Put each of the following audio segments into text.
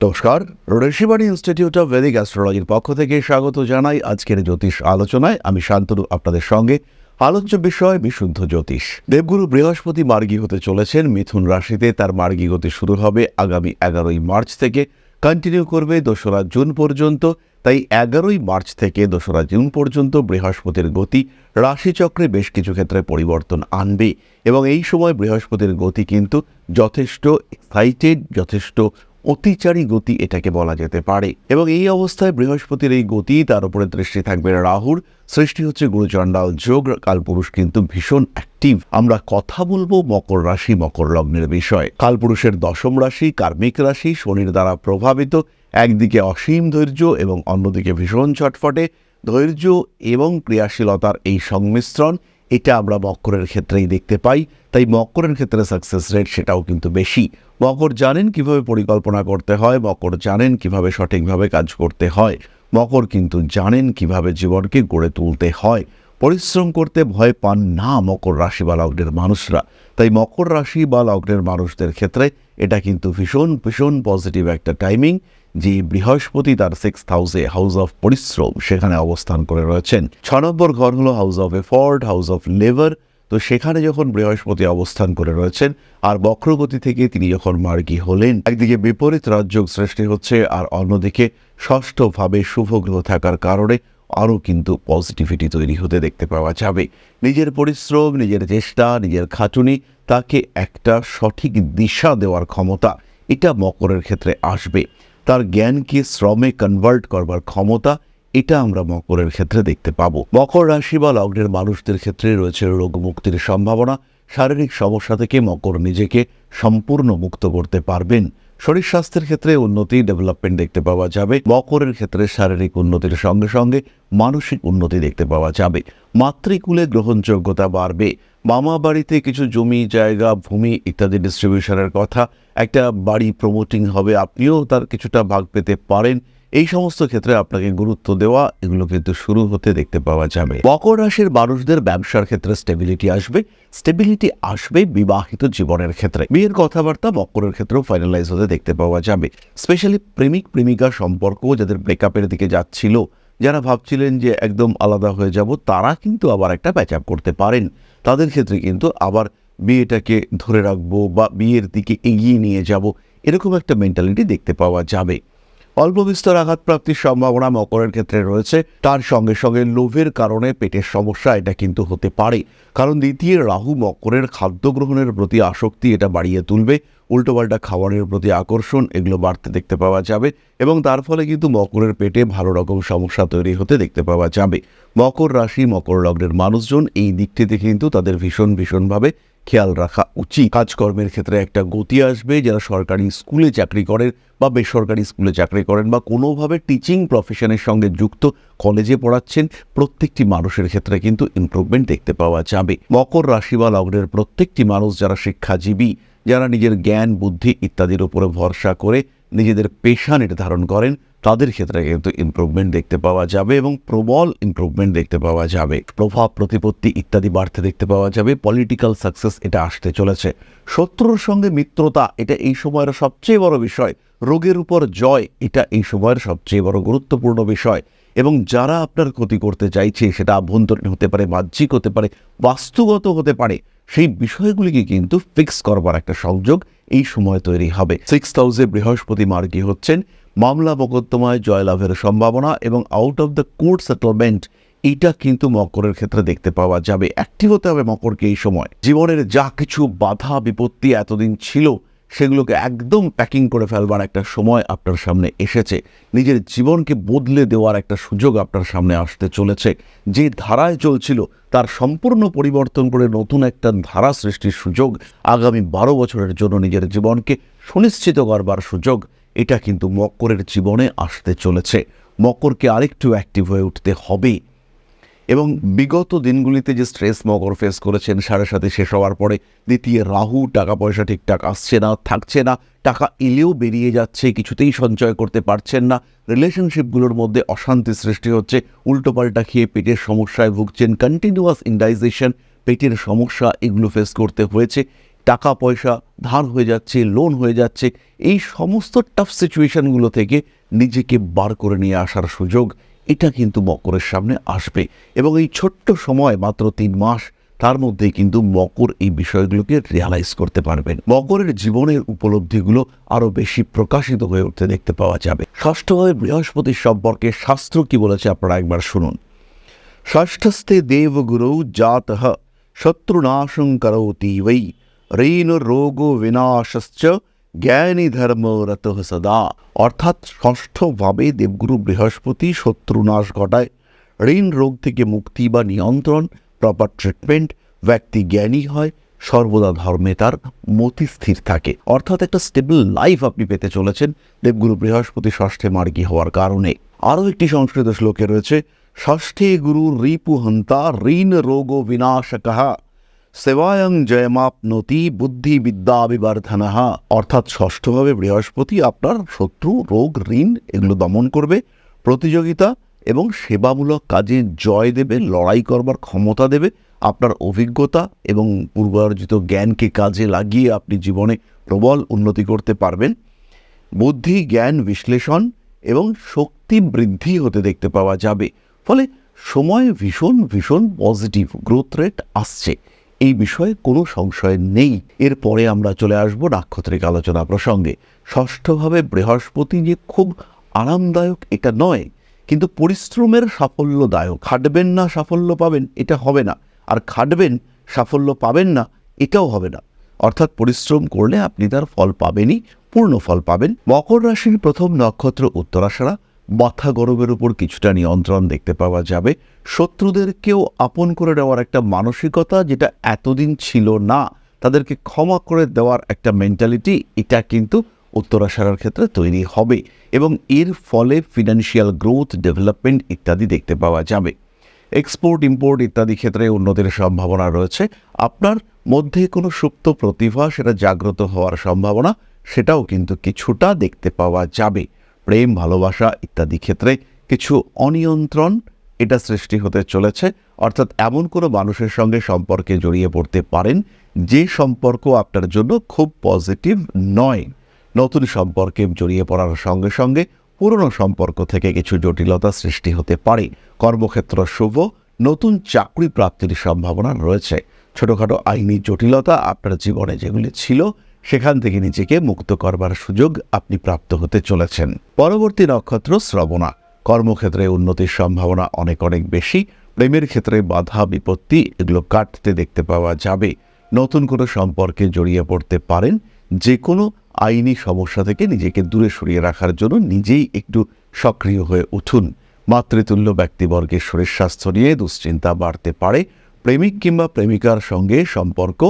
নমস্কার, Rishibani institute of Vedic অ্যাস্ট্রোলজির পক্ষ থেকে স্বাগত জানাই আজকের জ্যোতিষ আলোচনায়। আমি শান্তনু আপনাদের সঙ্গে। আলোচ্য বিষয় বিশুদ্ধ জ্যোতিষ। দেবগুরু বৃহস্পতি মার্গী হতে চলেছেন মিথুন রাশিতে। তার মার্গী গতি শুরু হবে আগামী 11ই মার্চ থেকে, কন্টিনিউ করবে 2রা জুন পর্যন্ত। তাই 11ই মার্চ থেকে 2রা জুন পর্যন্ত বৃহস্পতির গতি রাশিচক্রে বেশ কিছু ক্ষেত্রে পরিবর্তন আনবে এবং এই সময় বৃহস্পতির গতি কিন্তু যথেষ্ট এক্সাইটেড, যথেষ্ট অতিচারী গতি এটাকে বলা যেতে পারে। এবং এই অবস্থায় বৃহস্পতির এই গতি, তার উপরে দৃষ্টি থাকবে রাহুর, সৃষ্টি হচ্ছে গুরুচণ্ডাল যোগ। কালপুরুষ কিন্তু ভীষণ অ্যাক্টিভ। আমরা কথা বলবো মকর রাশি, মকর লগ্নের বিষয়। কালপুরুষের দশম রাশি, কার্মিক রাশি, শনির দ্বারা প্রভাবিত। একদিকে অসীম ধৈর্য এবং অন্যদিকে ভীষণ চটফটে ধৈর্য এবং ক্রিয়াশীলতার এই সংমিশ্রণ, এটা আমরা মকরের ক্ষেত্রেই দেখতে পাই। তাই মকরের ক্ষেত্রে সাকসেস রেট সেটাও কিন্তু বেশি। মকর জানেন কিভাবে পরিকল্পনা করতে হয়, মকর জানেন কিভাবে সঠিকভাবে কাজ করতে হয়, মকর কিন্তু জানেন কিভাবে জীবনকে গড়ে তুলতে হয়। পরিশ্রম করতে ভয় পান না মকর রাশি বা লগ্নের মানুষরা। তাই মকর রাশি বা লগ্নের মানুষদের ক্ষেত্রে এটা কিন্তু ভীষণ ভীষণ পজিটিভ একটা টাইমিং, যে বৃহস্পতি তার 6th হাউসে, হাউস অফ পরিশ্রম, সেখানে অবস্থান করে রয়েছেন। 6 নম্বর ঘর হলো house of effort, house of labour. তো সেখানে যখন বৃহস্পতি অবস্থান করে রয়েছেন আর বক্রগতি থেকে তিনি যখন মার্গী হলেন, একদিকে বিপরীত রাজযোগ সৃষ্টি হচ্ছে আর অন্যদিকে ষষ্ঠভাবে শুভ গ্রহ থাকার কারণে আরও কিন্তু পজিটিভিটি তৈরি হতে দেখতে পাওয়া যাবে। নিজের পরিশ্রম, নিজের চেষ্টা, নিজের খাটুনি, তাকে একটা সঠিক দিশা দেওয়ার ক্ষমতা এটা মকরের ক্ষেত্রে আসবে। তার জ্ঞানকে শ্রমে কনভার্ট করবার ক্ষমতা, এটা আমরা মকরের ক্ষেত্রে দেখতে পাবো। মকর রাশি বা লগ্নের মানুষদের ক্ষেত্রে রয়েছে রোগ মুক্তির সম্ভাবনা। শারীরিক সমস্যা থেকে মকর নিজেকে সম্পূর্ণ মুক্ত করতে পারবেন। শরীর স্বাস্থ্যের ক্ষেত্রে উন্নতি, ডেভেলপমেন্ট দেখতে পাওয়া যাবে। মকরের ক্ষেত্রে শারীরিক উন্নতির সঙ্গে সঙ্গে মানসিক উন্নতি দেখতে পাওয়া যাবে। মাতৃকুলে গ্রহণযোগ্যতা বাড়বে। মামা বাড়িতে কিছু জমি জায়গা ভূমি ইত্যাদি ডিস্ট্রিবিউশনের কথা, একটা বাড়ি প্রমোটিং হবে, আপনিও তার কিছুটা ভাগ পেতে পারেন। এই সমস্ত ক্ষেত্রে আপনাকে গুরুত্ব দেওয়া, এগুলো কিন্তু শুরু হতে দেখতে পাওয়া যাবে। মকর রাশির মানুষদের ব্যবসার ক্ষেত্রে স্টেবিলিটি আসবে বিবাহিত জীবনের ক্ষেত্রে। বিয়ের কথাবার্তা মকরের ক্ষেত্রেও ফাইনালাইজ হতে দেখতে পাওয়া যাবে। স্পেশালি প্রেমিক প্রেমিকা সম্পর্ক যাদের ব্রেকআপের দিকে যাচ্ছিল, যারা ভাবছিলেন যে একদম আলাদা হয়ে যাব, তারা কিন্তু আবার একটা প্যাচ আপ করতে পারেন। তাদের ক্ষেত্রে কিন্তু আবার বিয়েটাকে ধরে রাখবো বা বিয়ের দিকে এগিয়ে নিয়ে যাব, এরকম একটা মেন্টালিটি দেখতে পাওয়া যাবে। অল্প বিস্তর আঘাতপ্রাপ্তির সম্ভাবনা মকরের ক্ষেত্রে রয়েছে। তার সঙ্গে সঙ্গে লোভের কারণে পেটের সমস্যা এটা কিন্তু হতে পারে, কারণ দ্বিতীয় রাহু মকরের খাদ্য গ্রহণের প্রতি আসক্তি এটা বাড়িয়ে তুলবে। উল্টোপাল্টা খাবারের প্রতি আকর্ষণ এগুলো বাড়তে দেখতে পাওয়া যাবে এবং তার ফলে কিন্তু মকরের পেটে ভালো রকম সমস্যা তৈরি হতে দেখতে পাওয়া যাবে। মকর রাশি, মকর লগ্নের মানুষজন এই দিকটিতে কিন্তু তাদের ভীষণভাবে খেয়াল রাখা উচিত। কাজকর্মের ক্ষেত্রে একটা গতি আসবে। যারা সরকারি স্কুলে চাকরি করেন বা বেসরকারি স্কুলে চাকরি করেন বা কোনোভাবে টিচিং প্রফেশনের সঙ্গে যুক্ত, কলেজে পড়াচ্ছেন, প্রত্যেকটি মানুষের ক্ষেত্রে কিন্তু ইমপ্রুভমেন্ট দেখতে পাওয়া যাবে। মকর রাশি বা লগ্নের প্রত্যেকটি মানুষ যারা শিক্ষাজীবী, যারা নিজের জ্ঞান বুদ্ধি ইত্যাদির উপরে ভরসা করে নিজেদের পেশা নির্ধারণ করেন, তাদের ক্ষেত্রে কিন্তু ইমপ্রুভমেন্ট দেখতে পাওয়া যাবে এবং প্রবল ইমপ্রুভমেন্ট দেখতে পাওয়া যাবে। প্রভাব প্রতিপত্তি ইত্যাদি বাড়তে দেখতে পাওয়া যাবে। পলিটিক্যাল সাকসেস এটা আসতে চলেছে। শত্রুর সঙ্গে মিত্রতা এটা এই সময়ের সবচেয়ে বড় বিষয়। রোগের উপর জয় এটা এই সময়ের সবচেয়ে বড় গুরুত্বপূর্ণ বিষয়। এবং যারা আপনার ক্ষতি করতে চাইছে, সেটা আভ্যন্তরীণ হতে পারে, বাহ্যিক হতে পারে, বাস্তুগত হতে পারে, সেই বিষয়গুলিকে কিন্তু ফিক্স করবার একটা সংযোগ এই সময় তৈরি হবে। 6th হাউসে বৃহস্পতি মার্গী হচ্ছেন। মামলা মোকদ্দমায় জয়লাভের সম্ভাবনা এবং out of the court settlement, এইটা কিন্তু মকরের ক্ষেত্রে দেখতে পাওয়া যাবে। অ্যাক্টিভ হতে হবে মকরকে এই সময়। জীবনের যা কিছু বাধা বিপত্তি এতদিন ছিল, সেগুলোকে একদম প্যাকিং করে ফেলবার একটা সময় আপনার সামনে এসেছে। নিজের জীবনকে বদলে দেওয়ার একটা সুযোগ আপনার সামনে আসতে চলেছে। যে ধারায় চলছিল তার সম্পূর্ণ পরিবর্তন করে নতুন একটা ধারা সৃষ্টির সুযোগ, আগামী 12 বছরের জন্য নিজের জীবনকে সুনিশ্চিত করবার সুযোগ, এটা কিন্তু মকরের জীবনে আসতে চলেছে। মকরকে আরেকটু অ্যাক্টিভ হয়ে উঠতে হবে এবং বিগত দিনগুলিতে যে স্ট্রেস মকর ফেস করেছেন, 7.5 শেষ হওয়ার পরে দ্বিতীয় রাহু, টাকা পয়সা ঠিকঠাক আসছে না, থাকছে না, টাকা এলেও বেরিয়ে যাচ্ছে, কিছুতেই সঞ্চয় করতে পারছেন না, রিলেশনশিপগুলোর মধ্যে অশান্তি সৃষ্টি হচ্ছে, উল্টোপাল্টা খেয়ে পেটের সমস্যায় ভুগছেন, কন্টিনিউয়াস ইনডাইজেশন, পেটের সমস্যা, এগুলো ফেস করতে হয়েছে। টাকা পয়সা ধার হয়ে যাচ্ছে, লোন হয়ে যাচ্ছে, এই সমস্ত টাফ সিচুয়েশনগুলো থেকে নিজেকে বার করে নিয়ে আসার সুযোগ এটা কিন্তু মকরের সামনে আসবে। এবং এই ছোট্ট সময়, মাত্র 3 মাস, তার মধ্যেই কিন্তু মকর এই বিষয়গুলোকে রিয়ালাইজ করতে পারবেন। মকরের জীবনের উপলব্ধিগুলো আরও বেশি প্রকাশিত হয়ে উঠতে দেখতে পাওয়া যাবে। ষষ্ঠভাবে বৃহস্পতির সম্পর্কে শাস্ত্র কি বলেছে আপনারা একবার শুনুন। ষষ্ঠস্থে দেবগুরু জাতঃ শত্রুনাশং করোতি বৈ ঋণ রোগ বিনাশশ্চ জ্ঞানী ধর্মরত সদা। অর্থাৎ ষষ্ঠভাবে দেবগুরু বৃহস্পতি শত্রুনাশ ঘটায়, ঋণ রোগ থেকে মুক্তি বা নিয়ন্ত্রণ, প্রপার ট্রিটমেন্ট, ব্যক্তি জ্ঞানী হয়, সর্বদা ধর্মে তার মতি স্থির থাকে। অর্থাৎ একটা স্টেবল লাইফ আপনি পেতে চলেছেন দেবগুরু বৃহস্পতি ষষ্ঠে মার্গী হওয়ার কারণে। আরও একটি সংস্কৃত শ্লোকে রয়েছে, ষষ্ঠে গুরু রিপুহন্তা ঋণ রোগ বিনাশকঃ সেবায়ং জয়মাপনতি বুদ্ধি বিদ্যা বিবর্ধনঃ। অর্থাৎ ষষ্ঠভাবে বৃহস্পতি আপনার শত্রু, রোগ, ঋণ এগুলো দমন করবে, প্রতিযোগিতা এবং সেবামূলক কাজে জয় দেবে, লড়াই করবার ক্ষমতা দেবে, আপনার অভিজ্ঞতা এবং পূর্বার্জিত জ্ঞানকে কাজে লাগিয়ে আপনি জীবনে প্রবল উন্নতি করতে পারবেন। বুদ্ধি, জ্ঞান, বিশ্লেষণ এবং শক্তি বৃদ্ধি হতে দেখতে পাওয়া যাবে। ফলে সময় ভীষণ ভীষণ পজিটিভ গ্রোথ রেট আসছে, এই বিষয়ে কোনো সংশয় নেই। এরপরে আমরা চলে আসব নাক্ষত্রিক আলোচনা প্রসঙ্গে। ষষ্ঠভাবে বৃহস্পতি যে খুব আরামদায়ক এটা নয়, কিন্তু পরিশ্রমের সাফল্যদায়ক। খাটবেন না সাফল্য পাবেন, এটা হবে না। আর খাটবেন সাফল্য পাবেন না, এটাও হবে না। অর্থাৎ পরিশ্রম করলে আপনি তার ফল পাবেনই, পূর্ণ ফল পাবেন। মকর রাশির প্রথম নক্ষত্র উত্তরাষাঢ়া, মাথা গরমের উপর কিছুটা নিয়ন্ত্রণ দেখতে পাওয়া যাবে। শত্রুদেরকেও আপন করে নেওয়ার একটা মানসিকতা, যেটা এতদিন ছিল না, তাদেরকে ক্ষমা করে দেওয়ার একটা মেন্টালিটি, এটা কিন্তু উত্তরাষাঢ়ার ক্ষেত্রে তৈরি হবে এবং এর ফলে ফিনান্সিয়াল গ্রোথ, ডেভেলপমেন্ট ইত্যাদি দেখতে পাওয়া যাবে। এক্সপোর্ট, ইম্পোর্ট ইত্যাদি ক্ষেত্রে উন্নতির সম্ভাবনা রয়েছে। আপনার মধ্যে কোনো সুপ্ত প্রতিভা, সেটা জাগ্রত হওয়ার সম্ভাবনা, সেটাও কিন্তু কিছুটা দেখতে পাওয়া যাবে। প্রেম, ভালোবাসা ইত্যাদি ক্ষেত্রে কিছু অনিয়ন্ত্রণ এটা সৃষ্টি হতে চলেছে। অর্থাৎ এমন কোনো মানুষের সঙ্গে সম্পর্কে জড়িয়ে পড়তে পারেন যে সম্পর্ক আপনার জন্য খুব পজিটিভ নয়। নতুন সম্পর্কে জড়িয়ে পড়ার সঙ্গে সঙ্গে পুরনো সম্পর্ক থেকে কিছু জটিলতা সৃষ্টি হতে পারে। কর্মক্ষেত্র শুভ, নতুন চাকরি প্রাপ্তির সম্ভাবনা রয়েছে। ছোটোখাটো আইনি জটিলতা আপনার জীবনে যেগুলি ছিল, সেখান থেকে নিজেকে মুক্ত করবার সুযোগ আপনি প্রাপ্ত হতে চলেছেন। পরবর্তী নক্ষত্র শ্রবণা। কর্মক্ষেত্রে উন্নতির সম্ভাবনা অনেক অনেক বেশি। প্রেমের ক্ষেত্রে বাধা বিপত্তি এগুলো কাটতে দেখতে পাওয়া যাবে। নতুন কোনো সম্পর্কে জড়িয়ে পড়তে পারেন। যে কোনো আইনি সমস্যা থেকে নিজেকে দূরে সরিয়ে রাখার জন্য নিজেই একটু সক্রিয় হয়ে উঠুন। মাতৃতুল্য ব্যক্তিবর্গের শরীর স্বাস্থ্য নিয়ে দুশ্চিন্তা বাড়তে পারে। প্রেমিক কিংবা প্রেমিকার সঙ্গে সম্পর্ক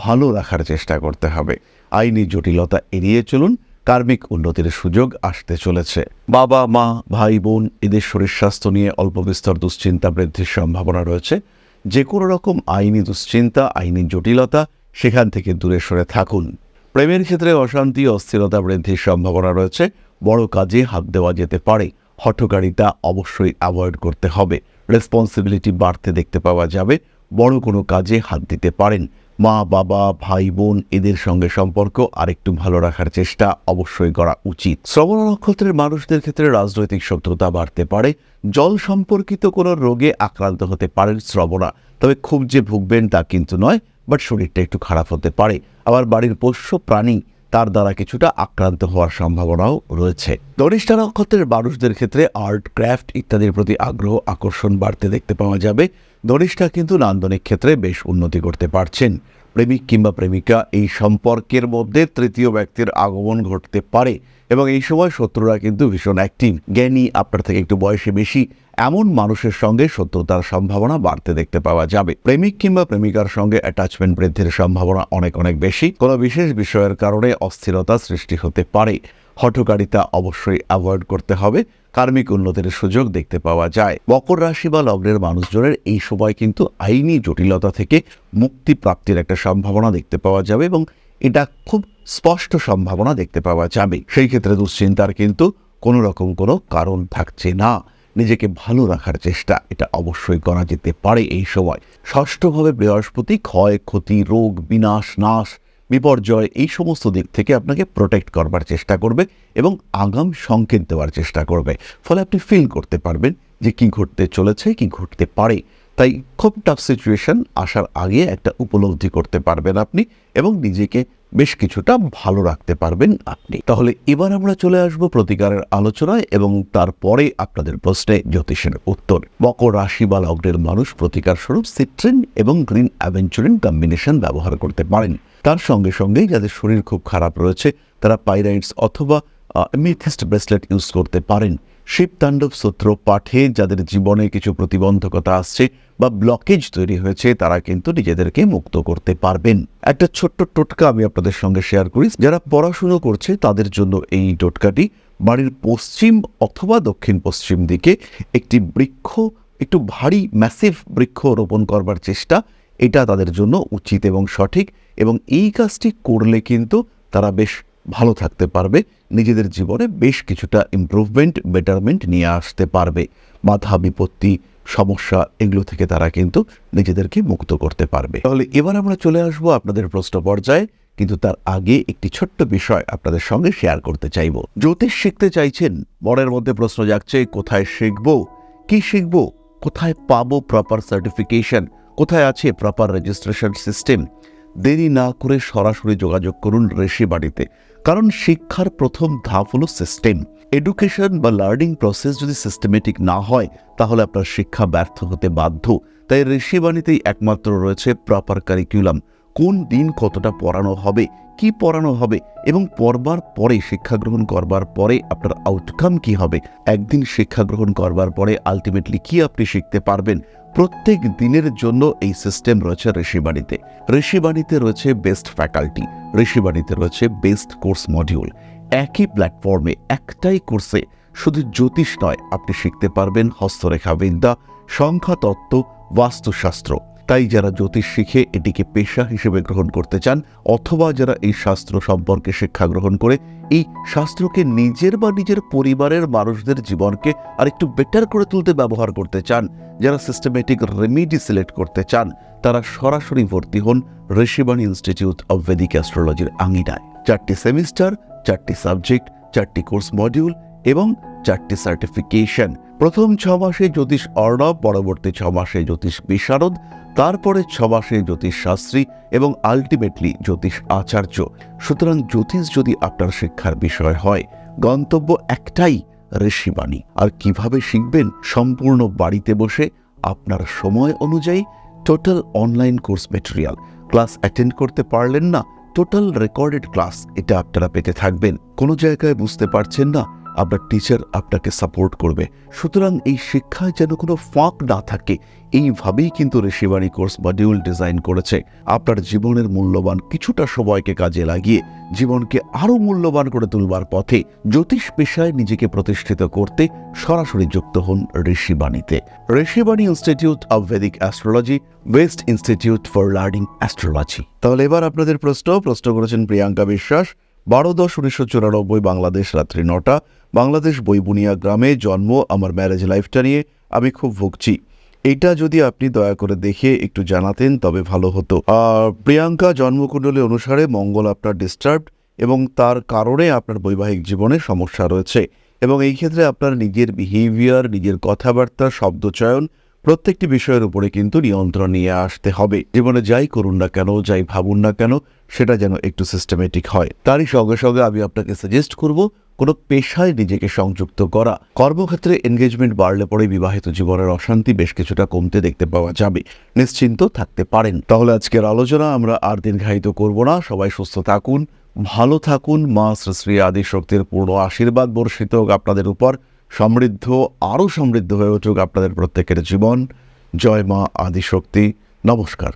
ভালো রাখার চেষ্টা করতে হবে। আইনি জটিলতা এড়িয়ে চলুন, কার্মিক উন্নতির সুযোগ আসতে চলেছে। বাবা, মা, ভাই, বোন এদের শরীর স্বাস্থ্য নিয়ে অল্প বিস্তর দুশ্চিন্তা বৃদ্ধির সম্ভাবনা রয়েছে। যে কোনো রকম আইনি দুশ্চিন্তা, আইনি জটিলতা, সেখান থেকে দূরে সরে থাকুন। প্রেমের ক্ষেত্রে অশান্তি, অস্থিরতা বৃদ্ধির সম্ভাবনা রয়েছে। বড় কাজে হাত দেওয়া যেতে পারে। হঠকারিতা অবশ্যই অ্যাভয়েড করতে হবে। রেসপন্সিবিলিটি বাড়তে দেখতে পাওয়া যাবে। বড় কোনো কাজে হাত দিতে পারেন। মা, বাবা, ভাই, বোন এদের সঙ্গে সম্পর্ক আরেকটু ভালো রাখার চেষ্টা অবশ্যই করা উচিত। শ্রবণ নক্ষত্রের মানুষদের ক্ষেত্রে রাজনৈতিক শত্রুতা বাড়তে পারে। জল সম্পর্কিত কোনো রোগে আক্রান্ত হতে পারেন শ্রবণা। তবে খুব যে ভুগবেন তা কিন্তু নয়, বাট শরীরটা একটু খারাপ হতে পারে। আবার বাড়ির পোষ্য প্রাণী, তার দ্বারা কিছুটা আক্রান্ত হওয়ার সম্ভাবনাও রয়েছে। ধনিষ্ঠা নক্ষত্রের মানুষদের ক্ষেত্রে আর্ট, ক্রাফট ইত্যাদির প্রতি আগ্রহ, আকর্ষণ বাড়তে দেখতে পাওয়া যাবে। ধনিষ্ঠা কিন্তু নান্দনিক ক্ষেত্রে বেশ উন্নতি করতে পারছেন। প্রেমিক কিংবা প্রেমিকা এই সম্পর্কের মধ্যে তৃতীয় ব্যক্তির আগমন ঘটতে পারে এবং এই সময় শত্রুরা কিন্তু ভীষণ অ্যাক্টিভ। জ্ঞানী, আপনার থেকে একটু বয়সে বেশি এমন মানুষের সঙ্গে শত্রুতার সম্ভাবনা বাড়তে দেখতে পাওয়া যাবে। প্রেমিক কিংবা প্রেমিকার সঙ্গে অ্যাটাচমেন্ট বৃদ্ধির সম্ভাবনা অনেক অনেক বেশি। কোনো বিশেষ বিষয়ের কারণে অস্থিরতা সৃষ্টি হতে পারে। হঠকারিতা অবশ্যই অ্যাভয়েড করতে হবে। কার্মিক উন্নতির সুযোগ দেখতে পাওয়া যায়। মকর রাশি বা লগ্নের মানুষজনের এই সময় কিন্তু আইনি জটিলতা থেকে মুক্তি প্রাপ্তির একটা সম্ভাবনা দেখতে পাওয়া যাবে এবং এটা খুব স্পষ্ট সম্ভাবনা দেখতে পাওয়া যাবে। সেই ক্ষেত্রে দুশ্চিন্তার কিন্তু কোনো রকম কোনো কারণ থাকছে না। নিজেকে ভালো রাখার চেষ্টা এটা অবশ্যই করা যেতে পারে এই সময়। ষষ্ঠভাবে বৃহস্পতি ক্ষয়, ক্ষতি, রোগ, বিনাশ, নাশ, বিপর্যয়, এই সমস্ত দিক থেকে আপনাকে প্রোটেক্ট করবার চেষ্টা করবে এবং আগাম সংকেত দেওয়ার চেষ্টা করবে। ফলে আপনি ফিল করতে পারবেন যে কি ঘটতে চলেছে, কি ঘটতে পারে। তাই খুব টাফ সিচুয়েশন আসার আগে একটা উপলব্ধি করতে পারবেন আপনি এবং নিজেকে বেশ কিছুটা ভালো রাখতে পারবেন আপনি। তাহলে এবার আমরা চলে আসব প্রতিকারের আলোচনায় এবং তারপরে আপনাদের প্রশ্নে জ্যোতিষের উত্তর। মকর রাশি বা লগ্নের মানুষ প্রতিকার স্বরূপ সিট্রিন এবং গ্রিন অ্যাভেঞ্চুরিন কম্বিনেশন ব্যবহার করতে পারেন। তার সঙ্গে সঙ্গেই যাদের শরীর খুব খারাপ রয়েছে তারা পাইরাইটস অথবা এমেথিস্ট ব্রেসলেট ইউজ করতে পারেন। শিব তাণ্ডব সূত্র পাঠে যাদের জীবনে কিছু প্রতিবন্ধকতা আসছে বা ব্লকেজ তৈরি হয়েছে তারা কিন্তু নিজেদেরকে মুক্ত করতে পারবেন। একটা ছোট্ট টোটকা আমি আপনাদের সঙ্গে শেয়ার করি। যারা পড়াশুনো করছে তাদের জন্য এই টোটকাটি, বাড়ির পশ্চিম অথবা দক্ষিণ পশ্চিম দিকে একটি বৃক্ষ, একটু ভারী ম্যাসিভ বৃক্ষ রোপণ করবার চেষ্টা, এটা তাদের জন্য উচিত এবং সঠিক। এবং এই কাজটি করলে কিন্তু তারা বেশ ভালো থাকতে পারবে, নিজেদের জীবনে বেশ কিছুটা ইমপ্রুভমেন্ট, বেটারমেন্ট নিয়ে আসতে পারবে। বাধা বিপত্তি, সমস্যা, এগুলো থেকে তারা কিন্তু নিজেদেরকে মুক্ত করতে পারবে। তাহলে এবার আমরা চলে আসবো আপনাদের প্রশ্ন পর্যায়ে, কিন্তু তার আগে একটি ছোট্ট বিষয় আপনাদের সঙ্গে শেয়ার করতে চাইব। জ্যোতিষ শিখতে চাইছেন, মনের মধ্যে প্রশ্ন জাগছে কোথায় শিখবো, কি শিখবো, কোথায় পাবো প্রপার সার্টিফিকেশন, কোথায় আছে প্রপার রেজিস্ট্রেশন সিস্টেম। দেরি না করে সরাসরি যোগাযোগ করুন ঋষি বাড়িতে, কারণ শিক্ষার প্রথম ধাপ হলো সিস্টেম। এডুকেশন বা লার্নিং প্রসেস যদি সিস্টেমেটিক না হয় তাহলে আপনার শিক্ষা ব্যর্থ হতে বাধ্য। তাই ঋষি বাণীতেই একমাত্র রয়েছে প্রপার কারিকুলাম। কোন দিন কতটা পড়ানো হবে, কি পড়ানো হবে এবং পড়বার পরে, শিক্ষা গ্রহণ করবার পরে আপনার আউটকাম কি হবে, একদিন শিক্ষা গ্রহণ করবার পরে আলটিমেটলি কি আপনি শিখতে পারবেন, প্রত্যেক দিনের জন্য এই সিস্টেম রয়েছে ঋষিবাণীতে। ঋষিবাণীতে রয়েছে বেস্ট ফ্যাকাল্টি, ঋষিবাণীতে রয়েছে বেস্ট কোর্স মডিউল। একই প্ল্যাটফর্মে একটাই কোর্সে শুধু জ্যোতিষ নয়, আপনি শিখতে পারবেন হস্তরেখা বিদ্যা, সংখ্যাতত্ত্ব, বাস্তুশাস্ত্র। তাই যারা জ্যোতিষ শিখে এটিকে পেশা হিসেবে গ্রহণ করতে চান, অথবা যারা এই শাস্ত্র সম্পর্কে শিক্ষা গ্রহণ করে এই শাস্ত্রকে নিজের বা নিজের পরিবারের মানুষদের জীবনকে আরেকটু বেটার করে তুলতে ব্যবহার করতে চান, যারা সিস্টেমেটিক রেমিডি সিলেক্ট করতে চান, তারা সরাসরি ভর্তি হন ঋষিবাণী ইনস্টিটিউট অব ভেদিক অ্যাস্ট্রোলজির আঙিনায়। 4টি সেমিস্টার, 4টি সাবজেক্ট, 4টি কোর্স মডিউল এবং 4টি সার্টিফিকেশন। প্রথম 6 মাসে জ্যোতিষ অর্ণব, পরবর্তী 6 মাসে জ্যোতিষ বিশারদ, তারপরে 6 মাসে জ্যোতিষ শাস্ত্রী এবং আলটিমেটলি জ্যোতিষ আচার্য। সুতরাং জ্যোতিষ যদি আপনার শিক্ষার বিষয় হয়, গন্তব্য একটাই, ঋষিবাণী। আর কিভাবে শিখবেন? সম্পূর্ণ বাড়িতে বসে আপনার সময় অনুযায়ী total online course material. Class attend করতে পারলেন না, টোটাল রেকর্ডেড ক্লাস এটা আপনারা পেতে থাকবেন। কোনো জায়গায় বুঝতে পারছেন না, আপনার টিচার আপনাকে সাপোর্ট করবে। সুতরাং এই শিক্ষায় যেন কোনো ফাঁক না থাকে, এইভাবেই কিন্তু ঋষিবাণী কোর্স মডিউল ডিজাইন করেছে। আপনার জীবনের মূল্যবান কিছুটা সময়কে কাজে লাগিয়ে জীবনকে আরও মূল্যবান করে তুলবার পথে জ্যোতিষ পেশায় নিজেকে প্রতিষ্ঠিত করতে সরাসরি যুক্ত হন ঋষিবাণীতে। Rishibani institute of Vedic astrology, best institute for learning astrology. তাহলে এবার আপনাদের প্রশ্ন করেছেন প্রিয়াঙ্কা বিশ্বাস। 12-10-1994, বাংলাদেশ, রাত্রি 9টা, বাংলাদেশ বইবুনিয়া গ্রামে জন্ম। আমার ম্যারেজ লাইফটা নিয়ে আমি খুব ভুগছি, এটা যদি আপনি দয়া করে দেখে একটু জানাতেন তবে ভালো হতো। প্রিয়াঙ্কা, জন্মকুণ্ডলী অনুসারে মঙ্গল আপনার ডিস্টার্বড এবং তার কারণে আপনার বৈবাহিক জীবনে সমস্যা রয়েছে এবং এই ক্ষেত্রে আপনার নিজের বিহেভিয়ার, নিজের কথাবার্তা, শব্দচয়ন, প্রত্যেকটি বিষয়ের উপরে কিন্তু নিয়ন্ত্রণ নিয়ে আসতে হবে। জীবনে যাই করুন না কেন, যাই ভাবুন না কেন, সেটা যেন একটু সিস্টেমেটিক হয়। তারই সঙ্গে সঙ্গে আমি আপনাকে সাজেস্ট করব কোনো পেশায় নিজেকে সংযুক্ত করা। কর্মক্ষেত্রে এনগেজমেন্ট বাড়লে পরে বিবাহিত জীবনের অশান্তি বেশ কিছুটা কমতে দেখতে পাওয়া যাবে, নিশ্চিন্ত থাকতে পারেন। তাহলে আজকের আলোচনা আমরা আর দীর্ঘায়িত করব না। সবাই সুস্থ থাকুন, ভালো থাকুন। মা শ্রী শ্রী আদিশক্তির পূর্ণ আশীর্বাদ বর্ষিত হোক আপনাদের উপর, সমৃদ্ধ, আরও সমৃদ্ধ হয়ে উঠুক আপনাদের প্রত্যেকের জীবন। জয় মা আদিশক্তি। নমস্কার।